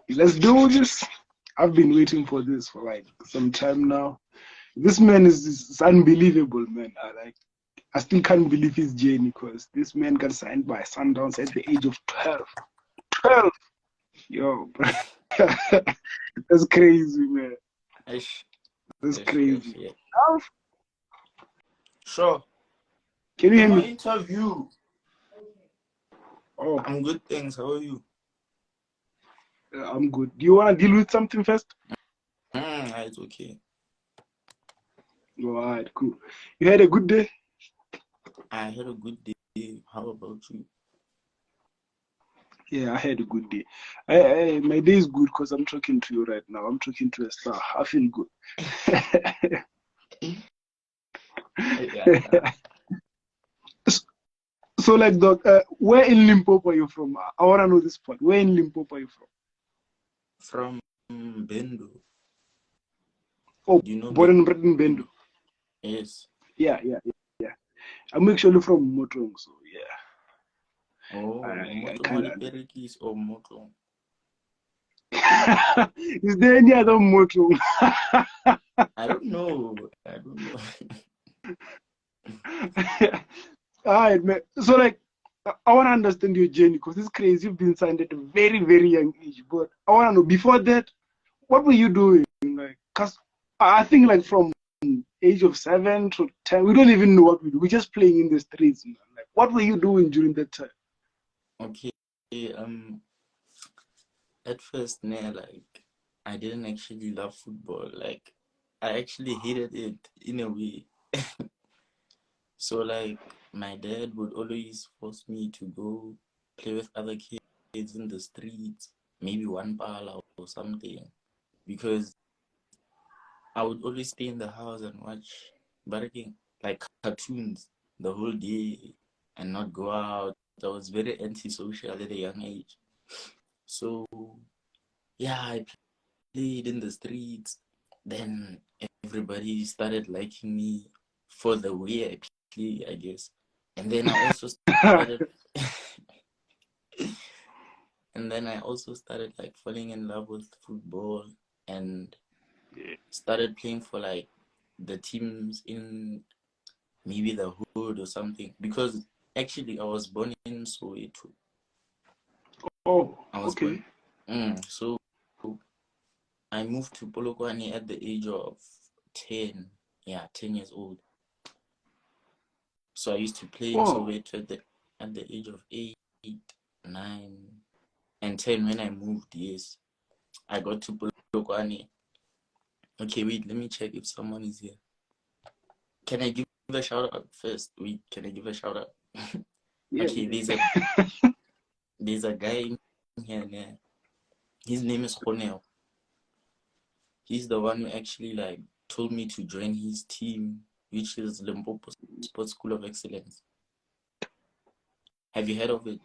Let's do this. I've been waiting for this for like some time now. This man is unbelievable, man. I still can't believe his journey because this man got signed by Sundowns at the age of 12. 12! Yo, bro. That's crazy, man. Ish, That's ish, crazy. yeah. Alf, Sure. can you hear My me? interview. Oh, I'm good, thanks. How are you? I'm good. Do you want to deal with something first? It's okay. All right, cool. You had a good day? I had a good day. How about you? Yeah, I had a good day. My day is good because I'm talking to you right now. I'm talking to a star. I feel good. Yeah. So, like, Doc, where in Limpopo are you from? I want to know this part. Where in Limpopo are you from? From Bendo. Oh, Do you know born and bred in Bendo. Yes. Yeah. I'm actually from Motrong, so yeah. Oh, I Motlong kind of. Perekis or Motlong? Is there any other Motrong? I don't know. All right, man. So, like, I want to understand your journey because it's crazy. You've been signed at a very, very young age. But I want to know, before that, what were you doing? Like, because I think, like, from age of 7 to 10, we don't even know what we do. We're just playing in the streets, man. Like, what were you doing during that time? Okay. At first, like, I didn't actually love football. Like, I actually hated it in a way. So, like, my dad would always force me to go play with other kids in the streets, maybe one ball or something, because I would always stay in the house and watch barking, like cartoons the whole day and not go out. I was very antisocial at a young age. So, yeah, I played in the streets. Then everybody started liking me for the way I play, I guess. And then I also started and then I also started like falling in love with football and started playing for like the teams in maybe the hood or something because actually I was born in Soweto. Oh, I was okay. born. So I moved to Polokwane at the age of 10. Yeah, 10 years old. So I used to play in Oh, Soweto at the age of 8, 9, and 10 when I moved. Yes, I got to Polokwane. Okay, wait, let me check if someone is here. Can I give a shout out first? Wait, can I give a shout out? yeah. Okay, there's a guy in here. Yeah. His name is Honel. He's the one who actually like told me to join his team, which is Limpopo Sports School of Excellence. Have you heard of it?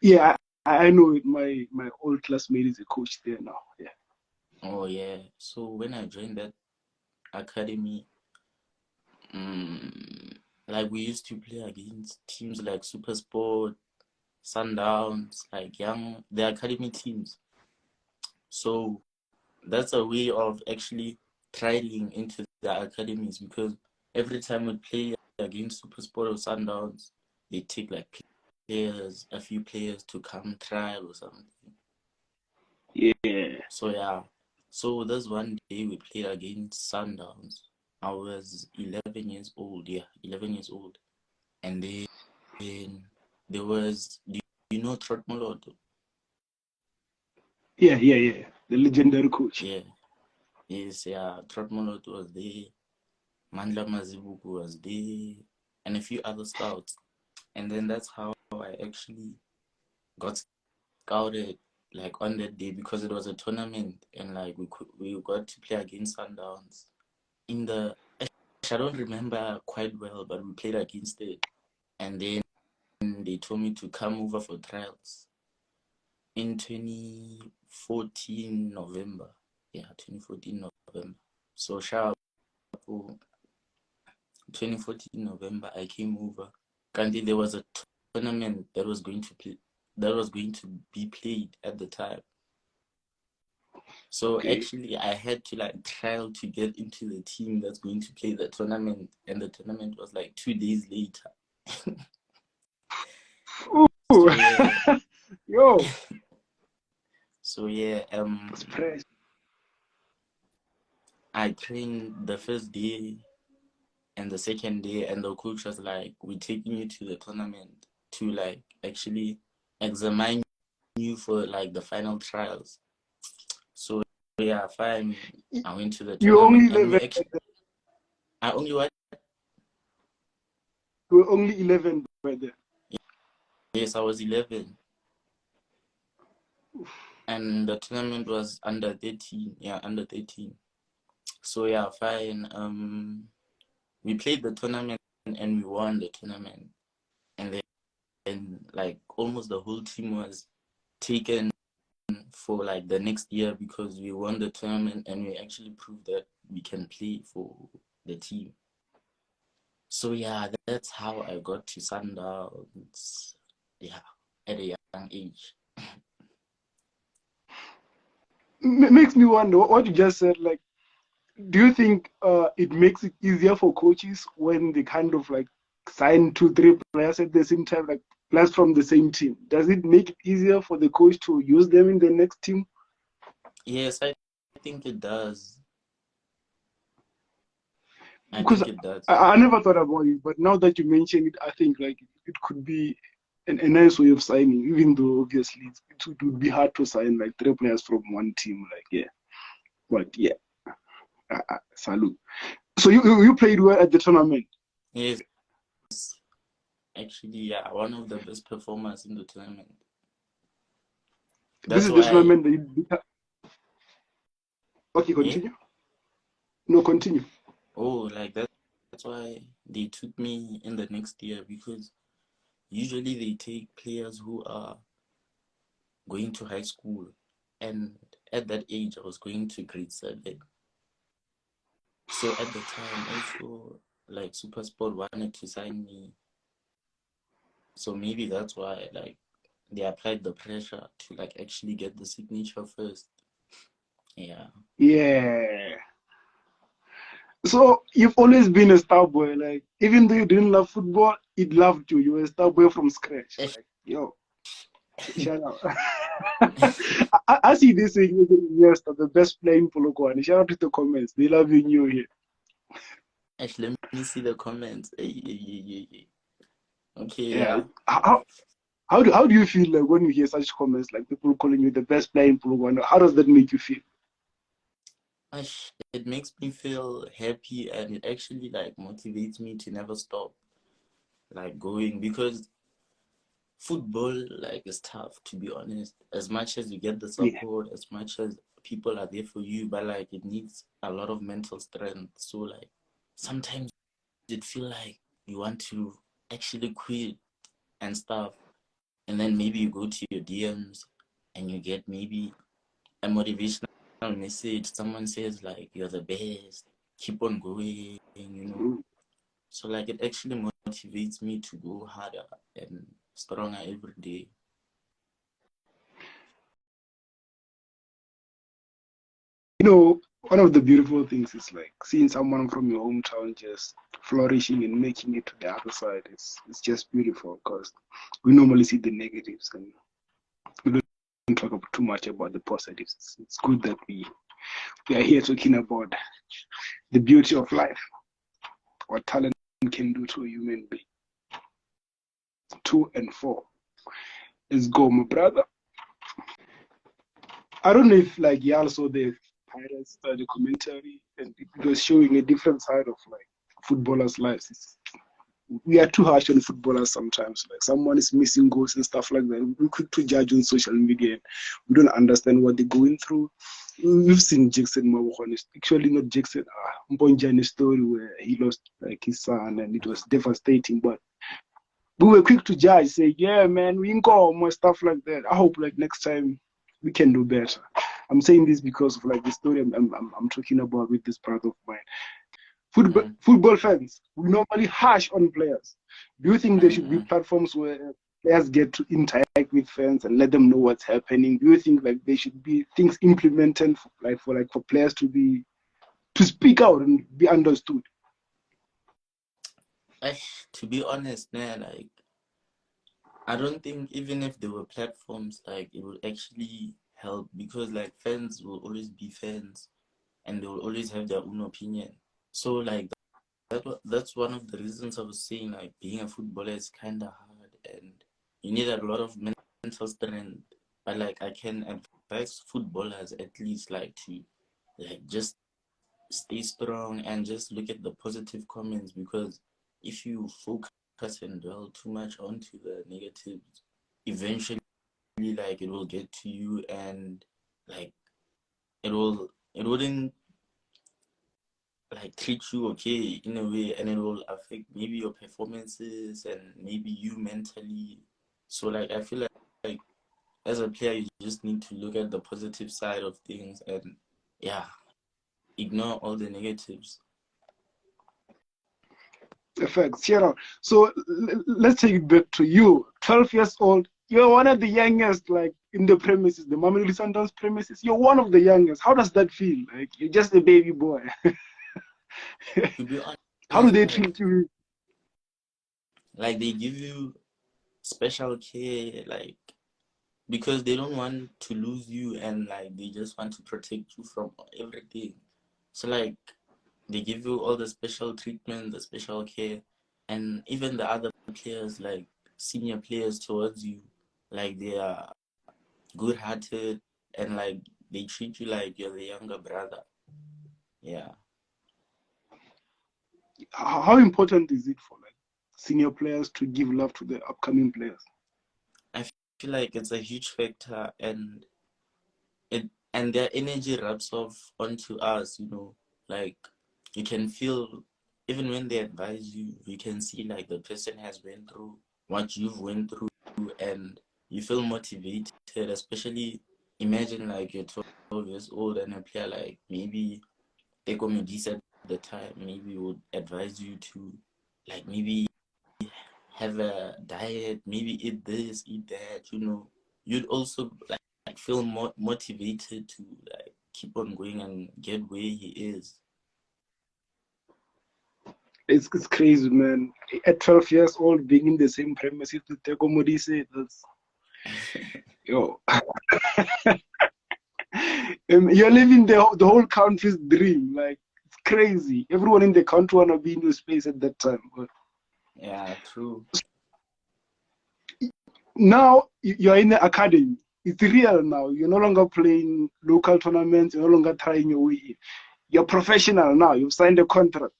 Yeah, I know it. My old classmate is a coach there now. Yeah. Oh yeah. So when I joined that academy, like we used to play against teams like Super Sport, Sundowns, like the academy teams. So that's a way of actually trialing into the academies because every time we play against Super Sport or Sundowns, they take like a few players to come trial or something. Yeah. So yeah, so there's one day we played against Sundowns. I was 11 years old, yeah, 11 years old. And then there was, do you know Trotmoloto? Yeah. The legendary coach. Yeah, yes, yeah, Trotmoloto was there. Mandla Mazibuku was there, and a few other scouts. And then that's how I actually got scouted like on that day because it was a tournament and like we got to play against Sundowns in the I don't remember quite well, but we played against it. And then they told me to come over for trials in 2014 November. Yeah, 2014 November. So sharp. 2014 November, I came over. Currently, there was a tournament that was going to that was going to be played at the time. So Okay. actually, I had to like trial to get into the team that's going to play the tournament, and the tournament was like 2 days later. Ooh. So yeah, Yo, so yeah, it's fresh. I trained the first day and the second day, and the coach was like, "We're taking you to the tournament to like actually examine you for like the final trials." So yeah, fine. I went to the You only tournament, and 11. I only what? You were only 11 by then. Yes, I was 11. And the tournament was under 13. Yeah, under 13. So yeah, fine. We played the tournament and we won the tournament. And then like almost the whole team was taken for like the next year because we won the tournament and we actually proved that we can play for the team. So yeah, that's how I got to Sundowns. Yeah, at a young age. Makes me wonder what you just said. Like, do you think it makes it easier for coaches when they kind of like sign two, three players at the same time, like players from the same team? Does it make it easier for the coach to use them in the next team? Yes, I think it does. I Because think it does. I never thought about it, but now that you mention it, I think like it could be a nice way of signing, even though obviously it would be hard to sign like three players from one team. Like, yeah, but yeah, salute. So you played well at the tournament. Yes, actually, yeah, one of the best performers in the tournament. This That's is the why, tournament that you. Okay, yeah. continue. No, continue. Oh, like that's why they took me in the next year because usually they take players who are going to high school, and at that age, I was going to grade 7. So at the time, also like SuperSport wanted to sign me. So maybe that's why like they applied the pressure to like actually get the signature first. Yeah. Yeah. So you've always been a star boy. Like even though you didn't love football, it loved you. You were a star boy from scratch. Like yo, shout out. I see this saying yes, the best player in Polokwane. Shout out to the comments. They love you here. Actually, let me see the comments. Hey. Okay, Yeah. yeah. How do you feel like when you hear such comments like people calling you the best player in Polokwane? How does that make you feel? It makes me feel happy and it actually like motivates me to never stop like going because football like is tough to be honest. As much as you get the Yeah. support, as much as people are there for you, but like it needs a lot of mental strength. So like sometimes it feel like you want to actually quit and stuff, and then maybe you go to your DMs and you get maybe a motivational message. Someone says like you're the best, keep on going. So like it actually motivates me to go harder and stronger every day. One of the beautiful things is like seeing someone from your hometown just flourishing and making it to the other side. It's just beautiful because we normally see the negatives and we don't talk too much about the positives. It's good that we are here talking about the beauty of life, what talent can do to a human being. 2 and 4. Let's go, my brother. I don't know if like y'all saw the Pirates the commentary and it was showing a different side of like footballers' lives. We are too harsh on footballers sometimes. Like someone is missing goals and stuff like that. We quick to judge on social media. And we don't understand what they're going through. We've seen Jackson Mabukon, actually not Jackson, Mbonjani's story where he lost like his son and it was devastating. But we were quick to judge, say, yeah, man, we can go more stuff like that. I hope like next time we can do better. I'm saying this because of like the story I'm talking about with this brother of mine. Football fans, we normally harsh on players. Do you think there should be Mm-mm. platforms where players get to interact with fans and let them know what's happening? Do you think like there should be things implemented for players to speak out and be understood? To be honest, man, like I don't think even if there were platforms, like it would actually help because like fans will always be fans and they will always have their own opinion. So like that's one of the reasons I was saying like being a footballer is kind of hard and you need a lot of mental strength. But like I can advise footballers at least like to like just stay strong and just look at the positive comments because if you focus and dwell too much onto the negatives, eventually like it will get to you and like it wouldn't like treat you okay in a way and it will affect maybe your performances and maybe you mentally. So like I feel like as a player you just need to look at the positive side of things and yeah, ignore all the negatives. Effects, So let's take it back to you. 12 years old. You're one of the youngest, like in the premises, the Mamelodi Sundowns premises. You're one of the youngest. How does that feel? Like you're just a baby boy. To be How do honest, they treat you? like they give you special care, like because they don't want to lose you and like they just want to protect you from everything. So like they give you all the special treatment, the special care, and even the other players, like senior players towards you, like they are good-hearted and like they treat you like you're the younger brother. Yeah. How important is it for like senior players to give love to the upcoming players? I feel like it's a huge factor and their energy rubs off onto us, like you can feel even when they advise you, you can see like the person has went through what you've went through and you feel motivated, especially imagine like you're 12 years old and a player like maybe Thato Matli at the time maybe would advise you to like maybe have a diet, maybe eat this, eat that, you'd also like feel more motivated to like keep on going and get where he is. It's crazy, man. At 12 years old, being in the same premises with Thato Matli, that's yo. You're living the whole country's dream. Like it's crazy. Everyone in the country wanna be in your space at that time. But Yeah, true. now you're in the academy. It's real now. You're no longer playing local tournaments. You're no longer trying your way in. You're professional now. You've signed a contract.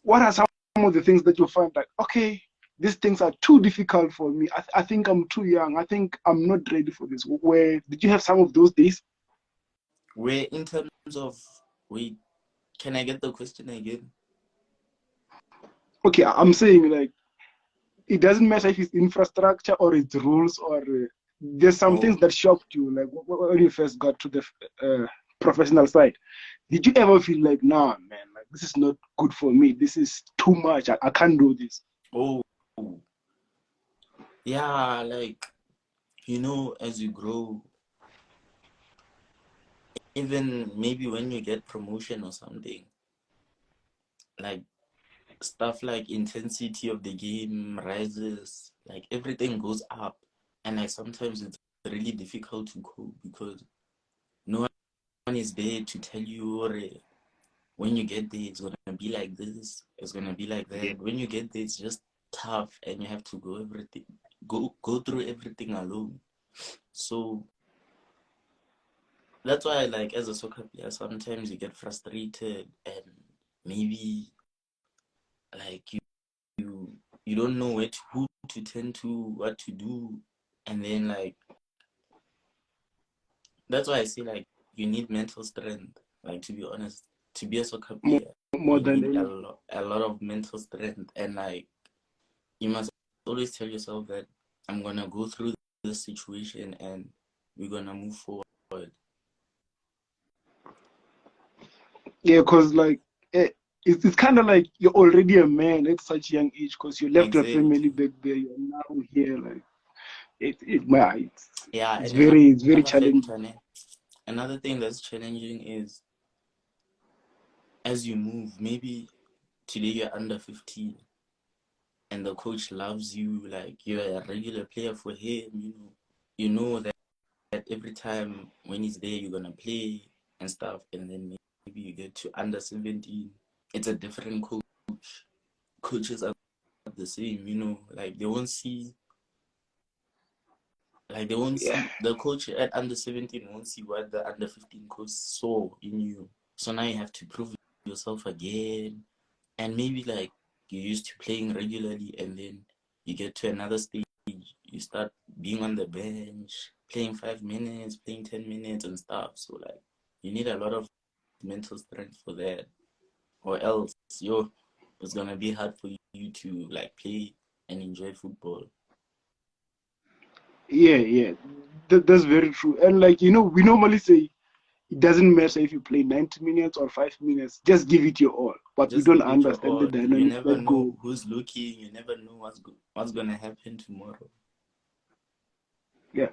What are some of the things that you find like, okay, these things are too difficult for me. I think I'm too young. I think I'm not ready for this. Where did you have some of those days? Where in terms of, wait, can I get the question again? Okay, I'm saying like it doesn't matter if it's infrastructure or it's rules or there's some things Oh, that shocked you like when you first got to the professional side. Did you ever feel like, nah, man, like this is not good for me, this is too much, I can't do this? oh, yeah, like, as you grow, even maybe when you get promotion or something, like stuff like intensity of the game rises, like everything goes up. And like sometimes it's really difficult to cope because no one is there to tell you or when you get there it's gonna be like this, it's gonna be like that. When you get there it's just tough and you have to go through everything alone. So that's why like as a soccer player sometimes you get frustrated and maybe like you don't know who to turn to, what to do, and then like that's why I say like you need mental strength. Like to be honest, to be a soccer more, player, more you than need anything. a lot of mental strength, and like you must always tell yourself that I'm gonna go through this situation and we're gonna move forward. Yeah, because like it's kind of like you're already a man at such young age because you left your family Exactly. back there, you're now here, like Yeah, it's and very another challenging. factor, another thing that's challenging is as you move, maybe today you're under 15 and the coach loves you, like you're a regular player for him, you know that every time when he's there you're gonna play and stuff, and then maybe you get to under 17, it's a different coach. Coaches are the same, like Yeah, the coach at under 17 won't see what the under 15 coach saw in you. So now you have to prove yourself again. And maybe like you're used to playing regularly and then you get to another stage, you start being on the bench, playing 5 minutes, playing 10 minutes and stuff. So like you need a lot of mental strength for that. Or else it's gonna be hard for you to like play and enjoy football. yeah. That's very true. And like we normally say it doesn't matter if you play 90 minutes or 5 minutes. Just give it your all. But we Just don't give it your understand the all. You dynamics never that know go. who's looking. You never know what's gonna happen tomorrow. Yeah.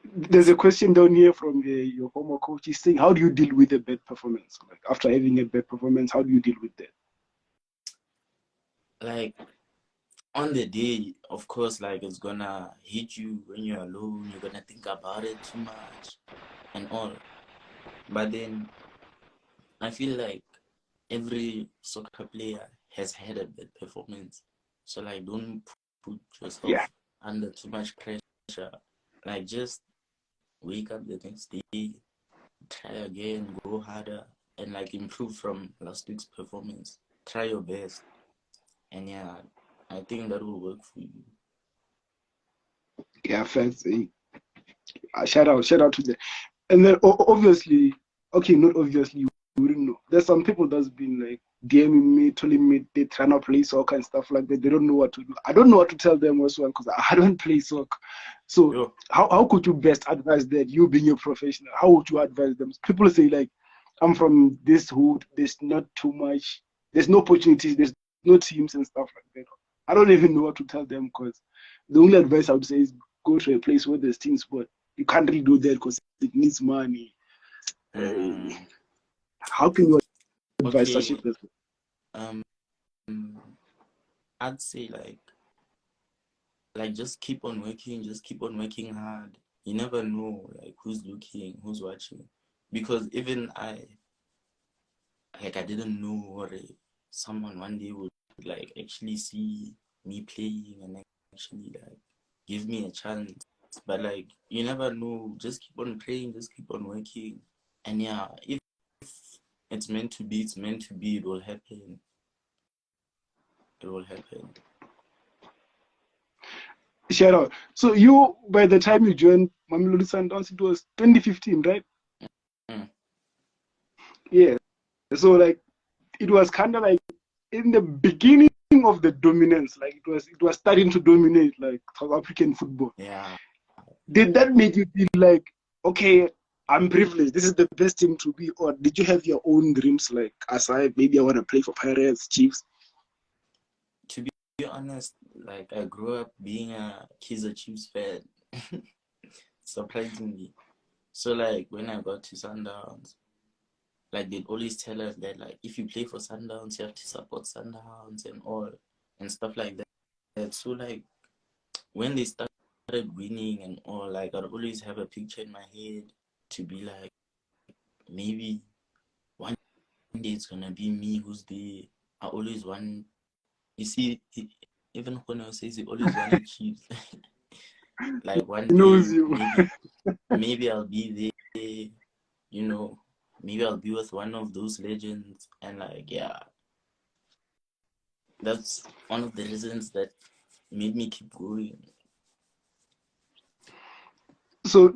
There's a question down here from your former coach. He's saying, how do you deal with a bad performance? Like after having a bad performance, how do you deal with that? Like on the day, of course, like it's gonna hit you when you're alone. You're gonna think about it too much and all. But then I feel like every soccer player has had a bad performance. So like don't put Yeah. yourself under too much pressure. Like just wake up the next day, try again, go harder, and like improve from last week's performance. Try your best. And yeah, I think that will work for you. Yeah, facts. Shout out to them. And then obviously, okay, not obviously, you wouldn't know. There's some people that's been like DMing me, telling me they trying to play soccer and stuff like that. They don't know what to do. I don't know what to tell them as well because I don't play soccer. So Yo, how could you best advise that, you being a professional? How would you advise them? People say like, I'm from this hood. There's not too much. There's no opportunities. There's no teams and stuff like that. I don't even know what to tell them because the only advice I would say is go to a place where there's teams, but you can't really do that because it needs money. Uh, mm, how can you advise such a okay. person? Um, I'd say like just keep on working hard. You never know like who's looking, who's watching, because even I didn't know or someone one day would like actually see me playing and actually like give me a chance. But like you never know. Just keep on praying. Just keep on working. And yeah, if it's meant to be, it's meant to be. It will happen. It will happen. Shout out. So you, by the time you joined Mamelodi Sundowns, it was 2015, right? Mm. Yeah. So like it was kind of like in the beginning of the dominance, like it was starting to dominate like South African football. Yeah. Did that make you feel like, okay, I'm privileged, this is the best team to be, or did you have your own dreams like aside, maybe I want to play for Pirates, Chiefs? To be honest, like I grew up being a Kaizer Chiefs fan, surprisingly. So like when I got to Sundowns, like they'd always tell us that like if you play for Sundowns, you have to support Sundowns and all and stuff like that. So like when they started winning and all, like I'd always have a picture in my head to be like maybe one day it's gonna be me who's there. I always want. You see, even when I says he always wanted Chiefs. Like one He knows day, you. maybe I'll be there. You know, maybe I'll be with one of those legends, and like yeah, that's one of the reasons that made me keep going. So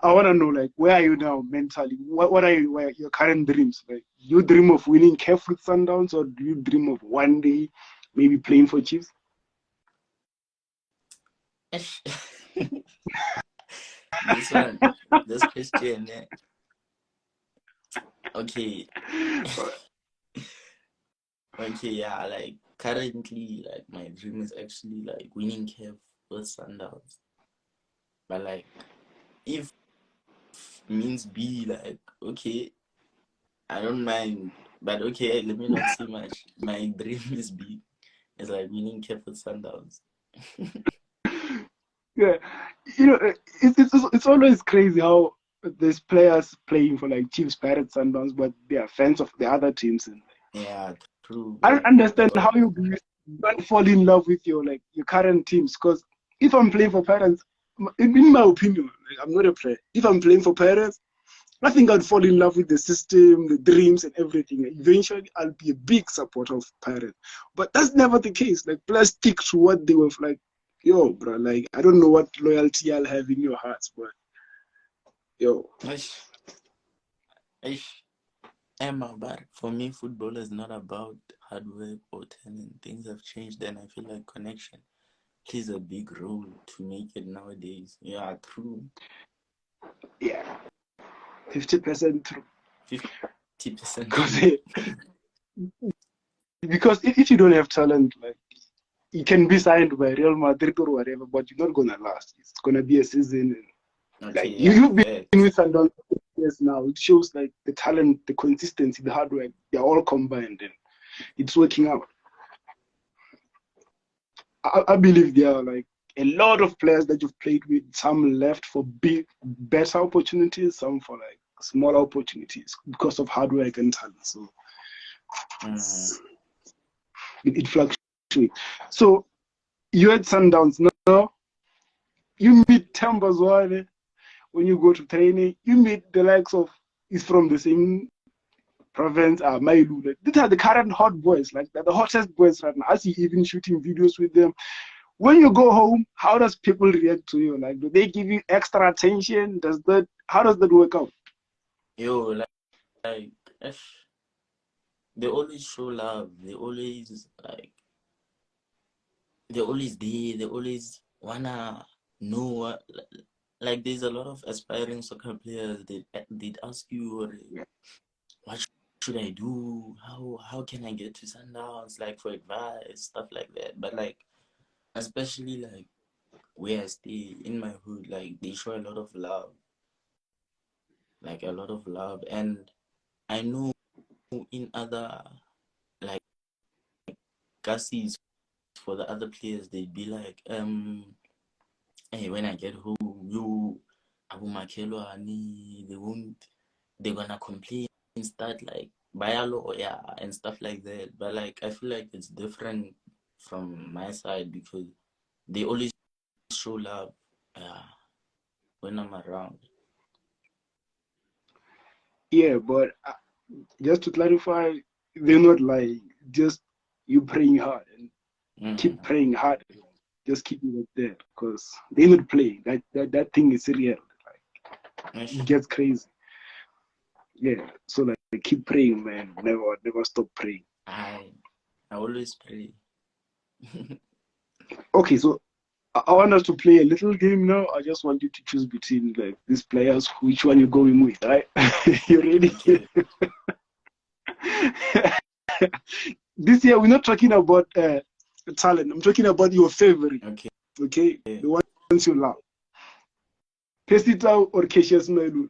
I want to know, like, where are you now mentally? What are your current dreams? Like, you dream of winning CAF with Sundowns, or do you dream of one day maybe playing for Chiefs? This one, this question, okay, okay, yeah, like currently, like my dream is actually like winning CAF with Sundowns. But like, if means B, like, okay, I don't mind. But okay, let me not say much. My dream is big. It's like winning Cape with Sundowns. Yeah, it's always crazy how there's players playing for like Chiefs, Pirates, Sundowns, but they are fans of the other teams. And Yeah, true, I don't bro. understand how you don't fall in love with your current teams. Because if I'm playing for Pirates, in my opinion, like, I'm not a player. If I'm playing for Pirates, I think I'd fall in love with the system, the dreams, and everything. Eventually, I'll be a big supporter of Pirates. But that's never the case. Like, players stick to what they were like. Yo, bro, like, I don't know what loyalty I'll have in your hearts, but yo. Ish, ish. Emma, but for me, football is not about hard work or talent. Things have changed, and I feel like connection plays a big role to make it nowadays. Yeah, true. Yeah, 50% true. 50% Because true. because if you don't have talent, like, you can be signed by Real Madrid or whatever, but you're not gonna last. It's gonna be a season. Okay, Like yeah, you've been facts. with Sundowns for years now. It shows like the talent, the consistency, the hard work. They're all combined, and it's working out. I believe there are like a lot of players that you've played with. Some left for better opportunities, some for like smaller opportunities because of hard work and talent. So Mm. it fluctuates. So you had Sundowns now. You meet Tambazwane when you go to training. You meet the likes of is from the same province, Mailu. These are the current hot boys, like they're the hottest boys right now. I see even shooting videos with them. When you go home, how does people react to you? Like, do they give you extra attention? How does that work out? Yo, like, ish. They always show love. They always like. They're always there. They always wanna know what. Like, there's a lot of aspiring soccer players. They'd ask you, what should I do? How can I get to Sundowns? Like, for advice, stuff like that. But like, especially like where I stay in my hood, like they show a lot of love, like a lot of love. And I know in other like gassies for the other players, they'd be like, hey, when I get home, you Abu Makelo Ani, they're gonna complain and start like Bayalo, yeah, and stuff like that. But like, I feel like it's different from my side because they always show love when I'm around. Yeah, but just to clarify, they're not like just you praying hard and keep Mm. praying hard. Just keep it like that because they're not playing. That thing is real. Like, it gets crazy. Yeah. So like keep praying, man. Never stop praying. I always pray. Okay, so I want us to play a little game now. I just want you to choose between like these players, which one you're going with, right? You ready? Okay. This year we're not talking about talent. I'm talking about your favorite. Okay. Okay, the ones you love. Pesita or Cassius Melu.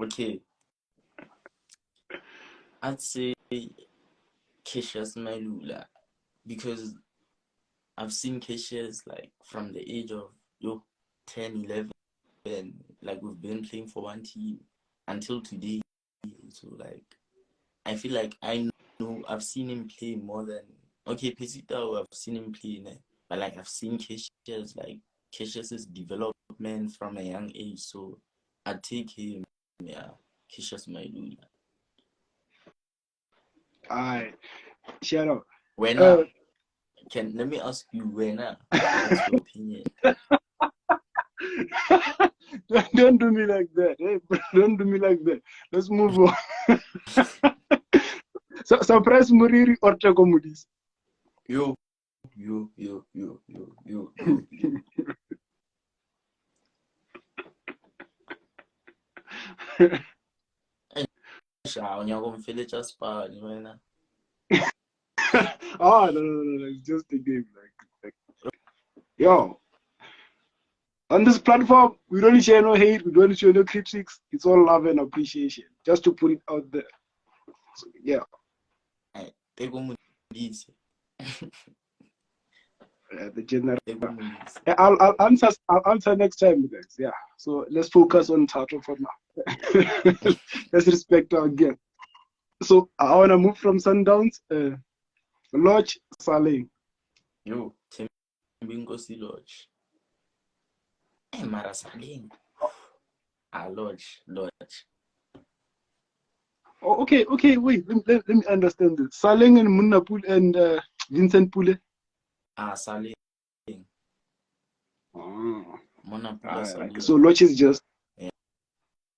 Okay. I'd say Cassius Mailula because I've seen Cassius like from the age of 10, 11. Like we've been playing for one team until today. So like I feel like I know I've seen him play more than okay, Pesita I've seen him play in it, but like I've seen Cassius's development from a young age. So I'd take him, yeah, Cassius Mailula. Alright, shout out. When Uh, let me ask you when what's your opinion? don't do me like that. Hey, don't do me like that. Let's move on. Surprise Muriri or Teko Mudis? Yo, yo, yo, yo, yo, yo, yo, yo. Oh, no, it's just a game. Yo, on this platform, we don't share no hate, we don't share no critics. It's all love and appreciation. Just to put it out there. So, yeah. The general. I'll answer next time, guys. Yeah. So let's focus on Thato for now. Let's respect our guest. So I wanna move from Sundowns. Lodge Saleh. Yo, Bingosi Lodge. Mara Saling. Lodge. Oh, okay, wait. Let me understand this. Saleng and Munapul and Vincent Pule. Saling. Oh. Munapula So Lodge is just.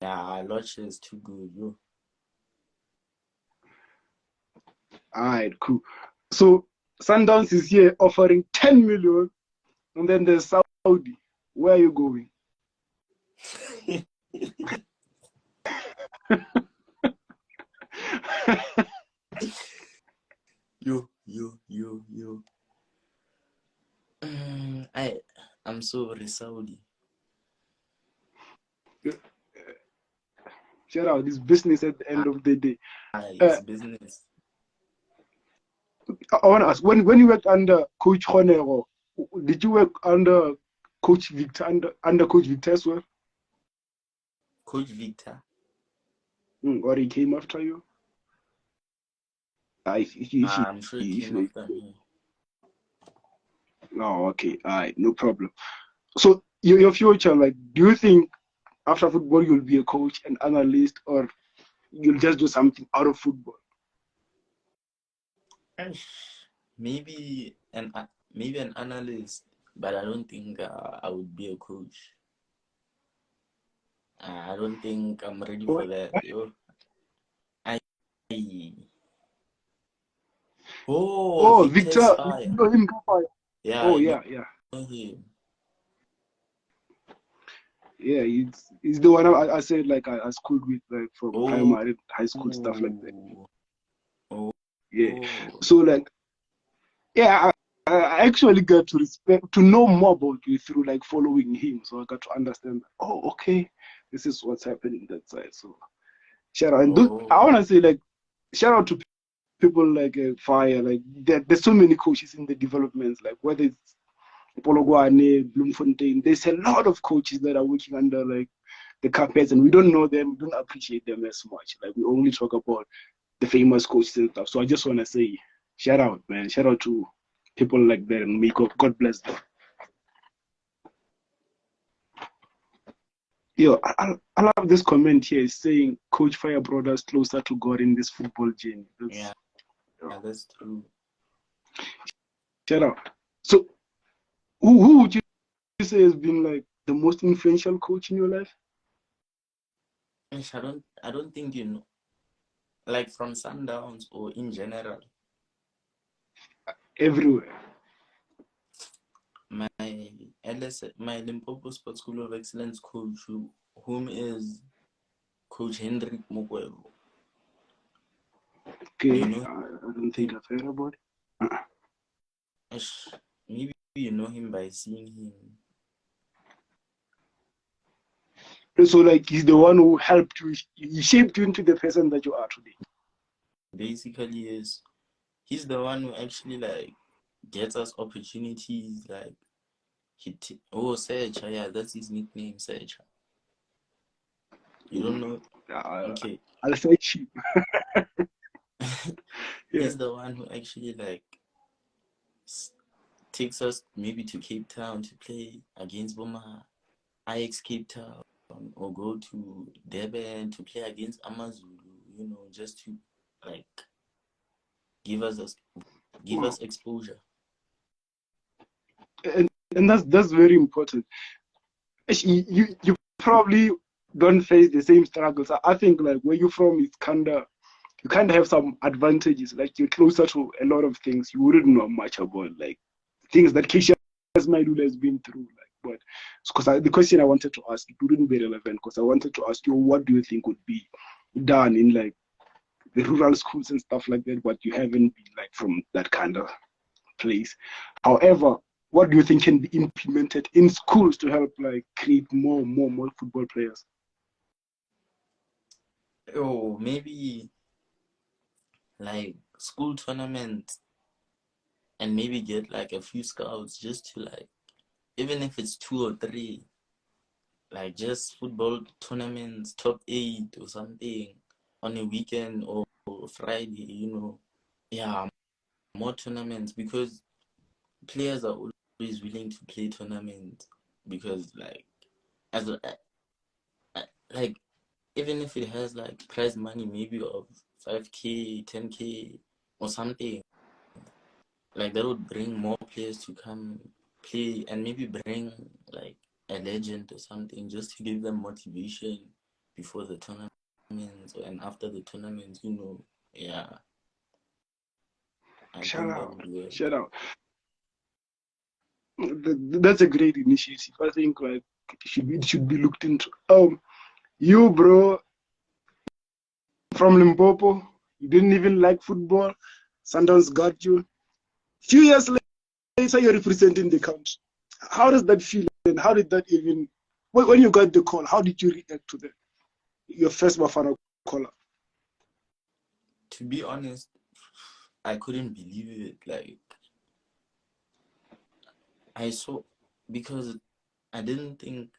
Yeah, Lodge is too good, yo. Alright, cool. So Sundowns is here offering 10 million, and then there's Saudi. Where are you going? Yo. I'm sorry, Saudi. Shout out, this business at the end of the day. It's business. I want to ask, when you worked under Coach Honero, did you work under Coach Victor, under Coach Victor as well? Coach Victor? Or he came after you? I'm sure he came after me. Oh, okay. All right, no problem. So your future, like, do you think after football you'll be a coach, an analyst, or you'll just do something out of football? Maybe an analyst, but I don't think I would be a coach. I don't think I'm ready for that. Yo. Victor, you know him? Yeah. Oh, yeah. Know him. Yeah, he's the one I said, like, I schooled with, like, from primary, high school, stuff like that. Yeah. So, like, yeah, I actually got to know more about you through, like, following him. So I got to understand, okay, this is what's happening that side. So shout out. And I want to say, like, shout out to people like Fire. Like, there's so many coaches in the developments, like, whether it's Pologwane, Bloemfontein, there's a lot of coaches that are working under, like, the carpets, and we don't know them, we don't appreciate them as much. Like, we only talk about the famous coaches and stuff. So I just want to say, shout out, man. Shout out to people like that, and may God bless them. Yo, I love this comment here. It's saying Coach Fire brought us closer to God in this football journey. Yeah, that's true. Shout out. So, who would you say has been, like, the most influential coach in your life? I don't think you know. Like, from Sundowns or in general? Everywhere. My Limpopo Sports School of Excellence coach, whom is Coach Hendrik Mokwebo. Okay, I don't think I've heard about it. Maybe you know him by seeing him. So, like, he's the one who helped you, he shaped you into the person that you are today. Basically, yes. He's the one who actually, like, gets us opportunities, like, Searcher, yeah, that's his nickname, Searcher. You don't know? Okay. I'll search you. He's the one who actually, like, takes us maybe to Cape Town to play against Boma, Ajax Cape Town, or go to Durban to play against Amazulu, you know, just to, like, give us exposure. And that's very important. You probably don't face the same struggles. I think, like, where you're from, it's you kind of have some advantages. Like, you're closer to a lot of things you wouldn't know much about, like things that Keisha Maidula has been through. Like, but because the question I wanted to ask, it wouldn't be relevant, because I wanted to ask you, what do you think would be done in, like, the rural schools and stuff like that, but you haven't been like from that kind of place. However, what do you think can be implemented in schools to help like create more football players? Oh, maybe like school tournaments and maybe get like a few scouts just to like, even if it's 2 or 3, like just football tournaments, top 8 or something on a weekend or Friday, Yeah, more tournaments because players are always willing to play tournaments because like as a, like even if it has like prize money maybe of 5K, 10K or something, like that would bring more players to come play and maybe bring like a legend or something just to give them motivation before the tournaments and after the tournaments, Yeah, I Shout think that out, would work. shout out. That's a great initiative. I think like it should be looked into. You bro from Limpopo, you didn't even like football. Sundowns got you. Few years later, you're representing the country. How does that feel? And how did that even? When you got the call, how did you react to that? Your first Bafana caller. To be honest, I couldn't believe it. Like I saw because I didn't think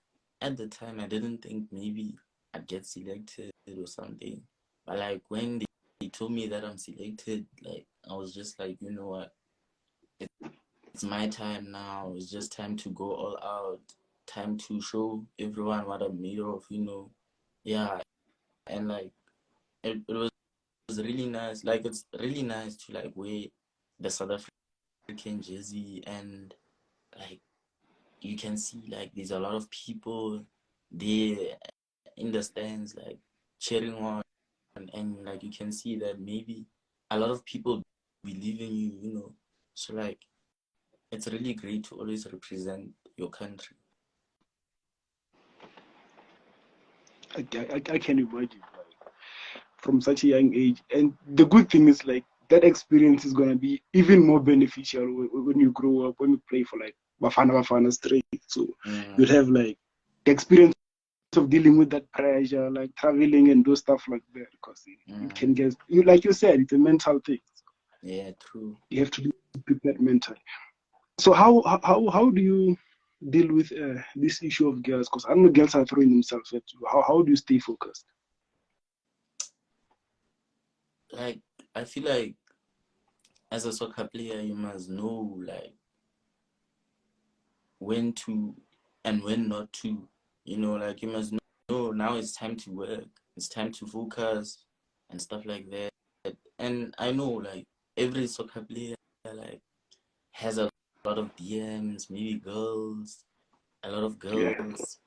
at the time, I didn't think maybe I'd get selected or something. But like when they told me that I'm selected, like I was just like, you know what? It's my time now. It's just time to go all out. Time to show everyone what I'm made of. Yeah. And like it was really nice. Like it's really nice to like wear the South African jersey and like you can see like there's a lot of people there in the stands like cheering on and like you can see that maybe a lot of people believe in you. So like it's really great to always represent your country. I can imagine like, from such a young age. And the good thing is like that experience is gonna be even more beneficial when you grow up, when you play for like Bafana straight. So you'd have like the experience of dealing with that pressure, like traveling and do stuff like that, because it can get you, like you said, it's a mental thing. Yeah, true. You have to be prepared mentally. So how do you deal with this issue of girls? Because I know girls are throwing themselves at you. How do you stay focused? Like I feel like as a soccer player you must know like when to and when not to. Like you must know now it's time to work, it's time to focus and stuff like that. And I know like every soccer player like has a lot of DMs, maybe girls, a lot of Yeah. girls,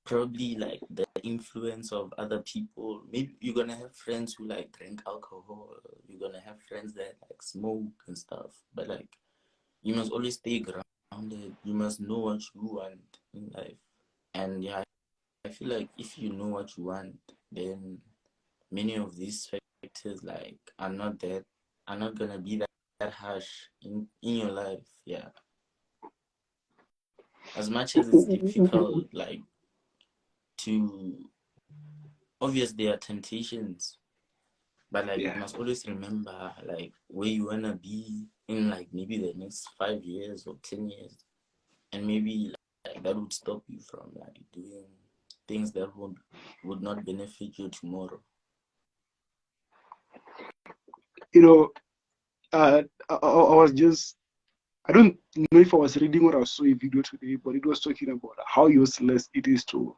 probably like the influence of other people. Maybe you're gonna have friends who like drink alcohol, you're gonna have friends that like smoke and stuff, but like you must always stay grounded. You must know what you want in life. And yeah, I feel like if you know what you want, then many of these factors like are not gonna be that harsh in your life. Yeah. As much as it's difficult, like to obviously there are temptations, but like you Yeah. must always remember like where you wanna be in like maybe the next 5 years or 10 years. And maybe like that would stop you from like doing things that would not benefit you tomorrow. You know, I was just, I don't know if I was reading or I saw a video today, but it was talking about how useless it is to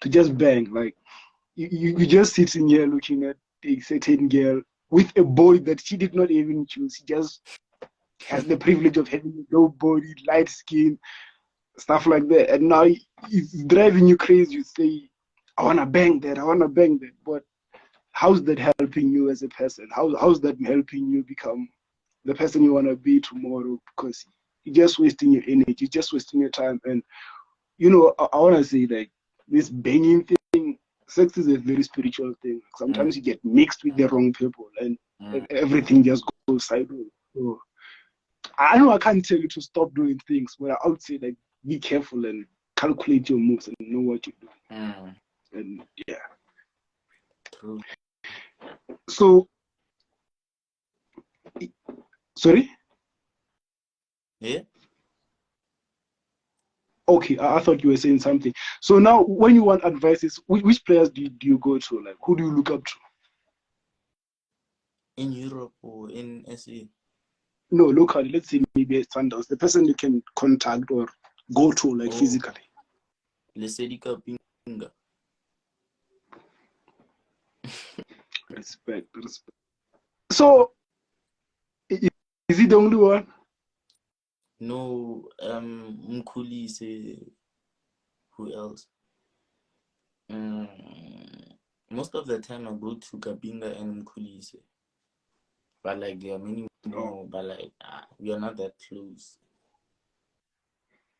just bang. Like you just sitting here looking at a certain girl with a body that she did not even choose. She just has the privilege of having a low body, light skin, stuff like that. And now it's driving you crazy. You say, I wanna bang that, I wanna bang that. But how's that helping you as a person? How's that helping you become the person you wanna be tomorrow? Because you're just wasting your energy, you're just wasting your time. And I wanna say like this banging thing. sex is a very spiritual thing. Sometimes you get mixed with the wrong people and everything just goes sideways. So I know I can't tell you to stop doing things, but I would say like be careful and calculate your moves and know what you're doing. And yeah. True. So sorry? Yeah. Okay, I thought you were saying something. So now, when you want advices, which players do you go to? Like, who do you look up to? In Europe or in SA? No, locally. Let's say maybe at Sundowns, the person you can contact or go to, like physically. Lesedi Kapinga. Respect. So, is he the only one? No, Mkhulise. Who else? Most of the time I go to Kapinga and Mkhulise. But like there are many more, but like we are not that close.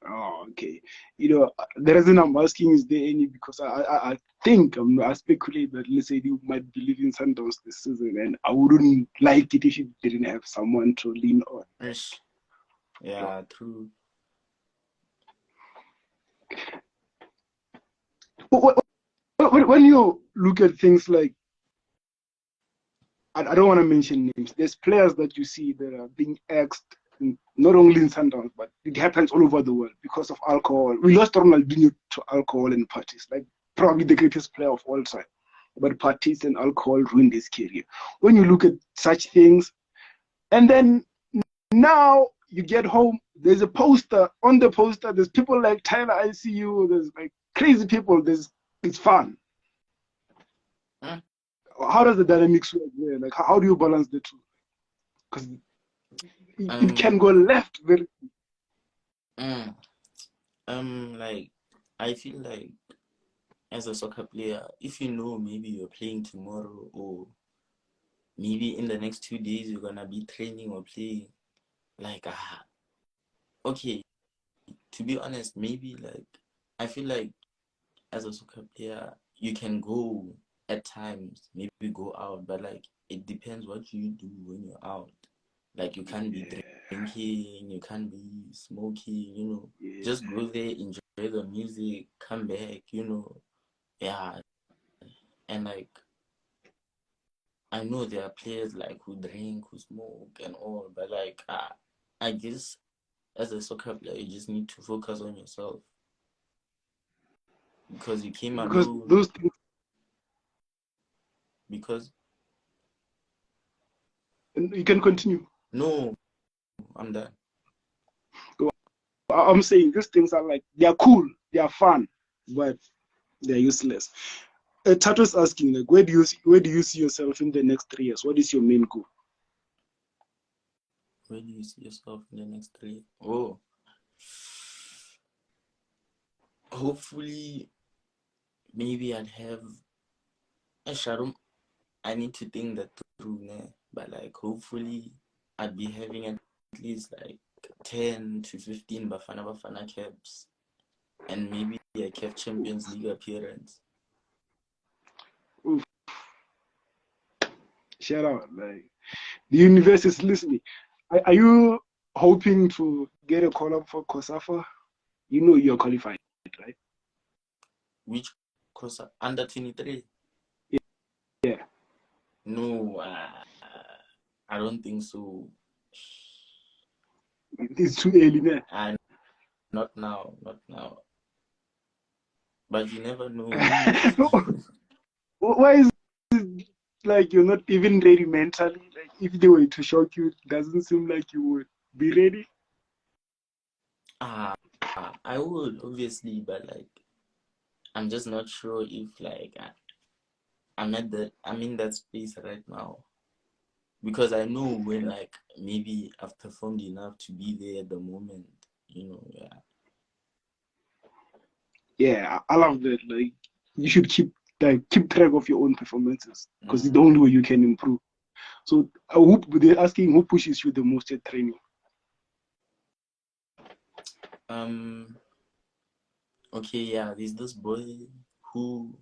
Oh, okay. The reason I'm asking is there any because I think I speculate that let's say you might be leaving Sundowns this season, and I wouldn't like it if you didn't have someone to lean on. Yeah, true. When you look at things like, I don't want to mention names. There's players that you see that are being axed, not only in Sundowns, but it happens all over the world because of alcohol. We lost Ronaldinho to alcohol and parties, like probably the greatest player of all time. But parties and alcohol ruined his career. When you look at such things, and then now you get home, there's a poster. On the poster, there's people like Tyler ICU, there's like crazy people, it's fun. How does the dynamics work there? Like, how do you balance the two? Because it can go left very. Like I feel like as a soccer player, if you know maybe you're playing tomorrow or maybe in the next 2 days you're gonna be training or playing, like okay, to be honest, maybe like I feel like as a soccer player you can go at times, maybe go out, but like it depends what you do when you're out. Like you can't be drinking, you can't be smoking, just go there, enjoy the music, come back, yeah. And like I know there are players like who drink, who smoke and all, but like I guess as a soccer player you just need to focus on yourself because you came Because alone. those things. Because You can continue. no, I'm done. I'm saying these things are like, they are cool, they are fun, but they're useless. Tato's asking, like, where do you see yourself in the next 3 years? What is your main goal? Where do you see yourself in the next 3 years? Oh, hopefully, maybe I'd have a shadow. I need to think that through, but like hopefully I'd be having at least like 10 to 15 Bafana caps and maybe a CAF Champions League appearance. Oof. Shout out, like the universe is listening. Are you hoping to get a call up for Kosafa? You know you're qualified, right? Which course? Under 23? Yeah. No, I don't think so. It's too early now. Not now. But you never know. Why is it like you're not even ready mentally? Like if they were to shock you, it doesn't seem like you would be ready. I would obviously, but like I'm just not sure if like I'm in that space right now. Because I know when like maybe I've performed enough to be there at the moment, yeah. Yeah, I love that. Like you should keep track of your own performances because it's the only way you can improve. So they're asking who pushes you the most at training. Okay, yeah, there's this boy who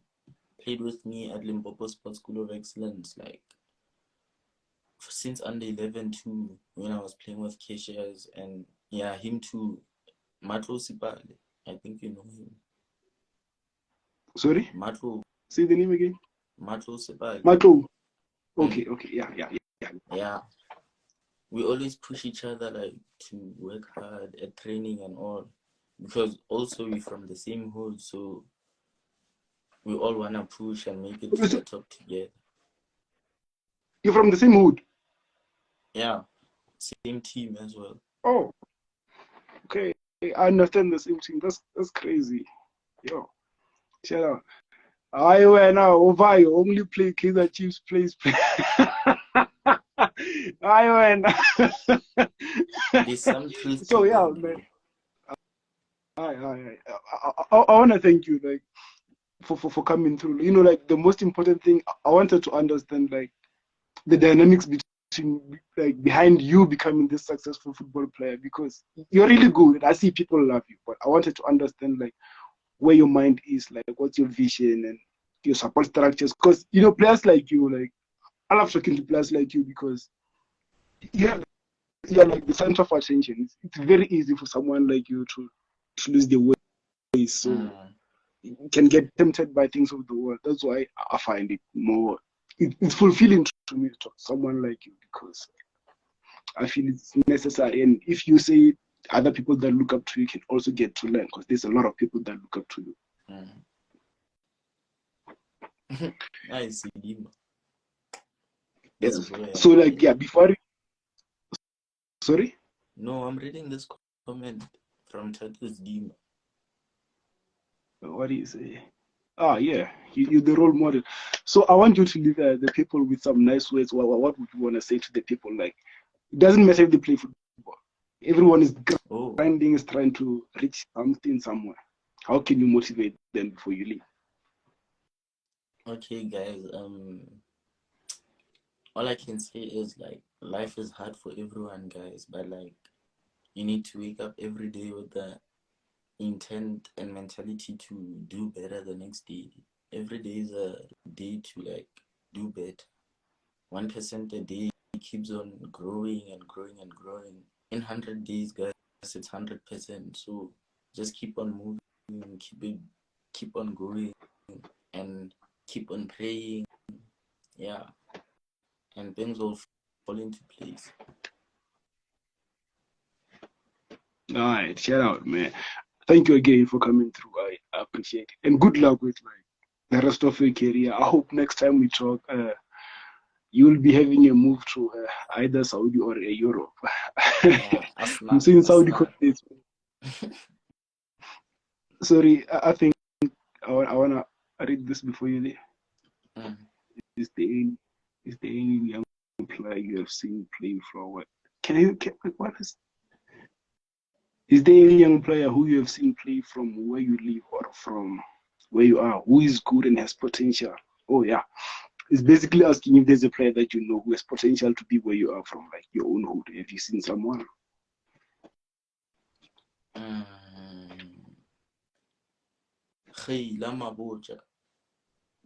played with me at Limpopo Sports School of Excellence, like since under 11 to when I was playing with Cassius, and yeah, him too, Matlo Sipale. I think you know him. Sorry? Matlo. Say the name again. Matlo Sipale. Matlo. Okay, yeah. Yeah. We always push each other like to work hard at training and all, because also we're from the same hood, so we all wanna push and make it to the top together. You're from the same hood? Yeah, same team as well. Oh, okay. I understand the same thing. That's crazy. Yo, shout out. I went now over you only play Kaizer Chiefs plays. I went. There's some truth So to yeah, that, man. I want to thank you, like, for coming through. You know, like the most important thing I wanted to understand, like the dynamics between, like, behind you becoming this successful football player, because you're really good. I see people love you, but I wanted to understand, like, where your mind is, like what's your vision and your support structures. Because you know, players like you, like, I love talking to players like you because you're like the center of attention. It's very easy for someone like you to lose their way, so you can get tempted by things of the world. That's why I find it more. It's fulfilling to me to talk to someone like you, because I feel it's necessary. And if you say other people that look up to you can also get to learn, because there's a lot of people that look up to you. I see him. Yes. So, like, yeah, before. Sorry? No, I'm reading this comment from Thato's Dima. What do you say? Yeah, you're the role model. So I want you to leave the people with some nice words. What would you want to say to the people? Like, it doesn't matter if they play football. Everyone is grinding, is trying to reach something somewhere. How can you motivate them before you leave? Okay, guys. All I can say is, like, life is hard for everyone, guys. But, like, you need to wake up every day with the intent and mentality to do better the next day. Every day is a day to, like, do better. 1% a day keeps on growing and growing and growing. In 100 days, guys, it's 100%. So just keep on moving, keep on going, and keep on praying. Yeah, and things will fall into place. All right, shout out, man. Thank you again for coming through. I appreciate it, and good luck with, like, the rest of your career. I hope next time we talk, you will be having a move to either Saudi or Europe. Yeah, I'm saying Saudi countries. Sorry, I think I wanna read this before you leave. Is there any young player you have seen play for what? What is there any young player who you have seen play from where you live or from where you are, who is good and has potential? Oh yeah. It's basically asking if there's a player that you know who has potential to be where you are from, like your own hood. Have you seen someone? Hey, Lama Boja.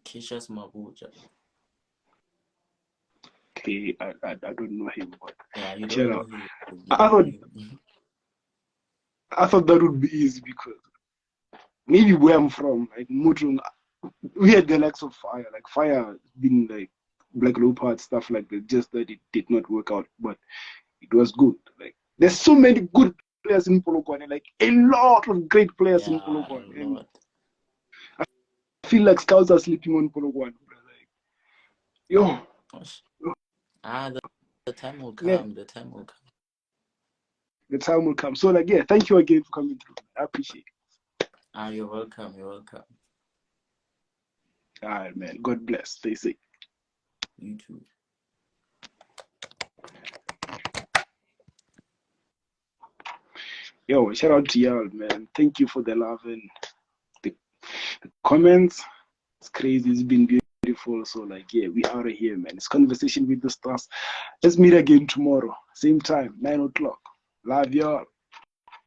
Kishas Mabuja. Okay, I don't know him, but yeah, you don't know him. I thought that would be easy, because maybe where I'm from, like Mutung, we had the likes of Fire, like Fire being like Black Leopard, stuff like that. Just that it did not work out, but it was good. Like, there's so many good players in Polokwane, like a lot of great players in Polokwane. And I feel like scouts are sleeping on Polokwane. Like, yo. The time will come. Yeah. The time will come. The time will come. So, like, yeah, thank you again for coming through. I appreciate it. You're welcome. You're welcome. All right, man. God bless. Stay safe. You too. Yo, shout out to y'all, man. Thank you for the love and the comments. It's crazy. It's been beautiful. So, like, yeah, we out of here, man. It's Conversation with the Stars. Let's meet again tomorrow. Same time, 9 o'clock. Love y'all.